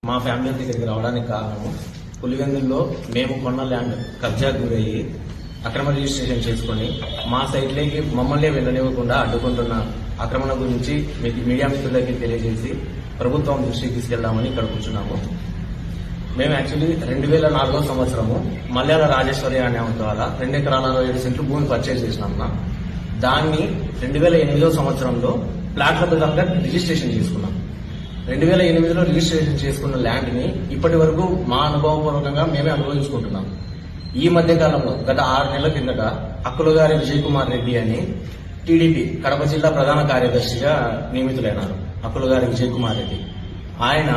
మా ఫ్యామిలీ దగ్గరికి రావడానికి కారణము పులివెందుల్లో మేము కొన్న ల్యాండ్ కబ్జాకు గురయ్యి అక్రమ రిజిస్ట్రేషన్ చేసుకుని మా సైట్లోకి మమ్మల్ని వెళ్ళనివ్వకుండా అడ్డుకుంటున్న ఆక్రమణ గురించి మీకు మీడియా మిత్రులకి తెలియజేసి ప్రభుత్వం దృష్టికి తీసుకెళ్దామని ఇక్కడ కూర్చున్నాము. మేము యాక్చువల్లీ 2004 సంవత్సరము మల్యాల రాజేశ్వరి అనే ద్వారా 2 ఎకరాల 67 సెంట్లు భూమి పర్చేజ్ చేసినాం. దాన్ని 2008 సంవత్సరంలో ప్లాట్ల విధంగా రిజిస్ట్రేషన్ చేసుకున్నాం. 2008లో రిజిస్ట్రేషన్ చేసుకున్న ల్యాండ్ ని ఇప్పటి వరకు మా అనుభవపూర్వకంగా మేమే అనుభవించుకుంటున్నాం. ఈ మధ్య కాలంలో గత 6 నెలల కిందట అక్కులగారి విజయ్ కుమార్ రెడ్డి అని టీడీపీ కడప జిల్లా ప్రధాన కార్యదర్శిగా నియమితులైనారు. అక్కులగారి విజయ్ కుమార్ రెడ్డి ఆయన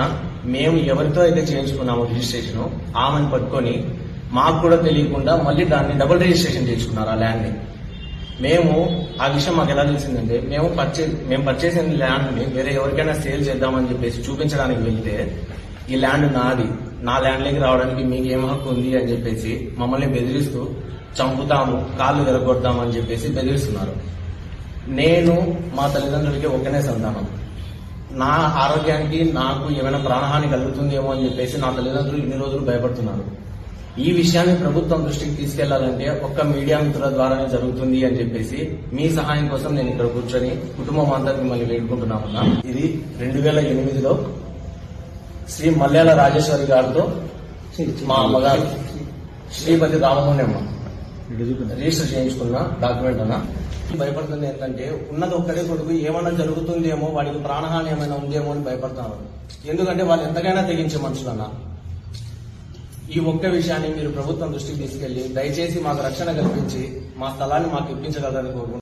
మేము ఎవరితో అయితే చేయించుకున్నామో రిజిస్ట్రేషన్ ఆమెను పట్టుకొని మాకు కూడా తెలియకుండా మళ్ళీ దాన్ని డబుల్ రిజిస్ట్రేషన్ చేసుకున్నారు ఆ ల్యాండ్ ని. మేము ఆ విషయం మాకు ఎలా తెలిసిందంటే మేము పర్చేస్ అయిన ల్యాండ్ ని వేరే ఎవరికైనా సేల్ చేద్దామని చెప్పేసి చూపించడానికి వెళ్తే ఈ ల్యాండ్ నాది, నా ల్యాండ్లోకి రావడానికి మీకు ఏం హక్కు ఉంది అని చెప్పేసి మమ్మల్ని బెదిరిస్తూ చంపుతాము, కాళ్ళు విరగొడతామని చెప్పేసి బెదిరిస్తున్నారు. నేను మా తల్లిదండ్రులకి ఒక్కనే సంతానం. నా ఆరోగ్యానికి నాకు ఏమైనా ప్రాణహాని కలుగుతుందేమో అని చెప్పేసి నా తల్లిదండ్రులు ఇన్ని రోజులు భయపడుతున్నారు. ఈ విషయాన్ని ప్రభుత్వం దృష్టికి తీసుకెళ్లాలంటే ఒక్క మీడియా మిత్రుల ద్వారానే జరుగుతుంది అని చెప్పేసి మీ సహాయం కోసం నేను ఇక్కడ కూర్చొని కుటుంబం అంతా మిమ్మల్ని వేడుకుంటున్నామన్నా. ఇది 2008లో శ్రీ మల్యాల రాజేశ్వరి గారితో మా అమ్మగారు శ్రీపతి రామమోహనమ్మ రిజిస్టర్ చేయించుకున్న డాక్యుమెంట్ అన్న. భయపడుతుంది ఏంటంటే ఉన్నది ఒక్కడే కొడుకు, ఏమైనా జరుగుతుందేమో, వాడికి ప్రాణహాని ఏమైనా ఉందేమో అని భయపడుతున్నారు. ఎందుకంటే వాళ్ళు ఎంతకైనా తెగించే మనుషులన్నా. ఈ ఒక్క విషయాన్ని మీరు ప్రభుత్వం దృష్టికి తీసుకెళ్లి దయచేసి మాకు రక్షణ కల్పించి మా స్థలాన్ని మాకు ఇప్పించగలరని కోరుకుంటున్నాను.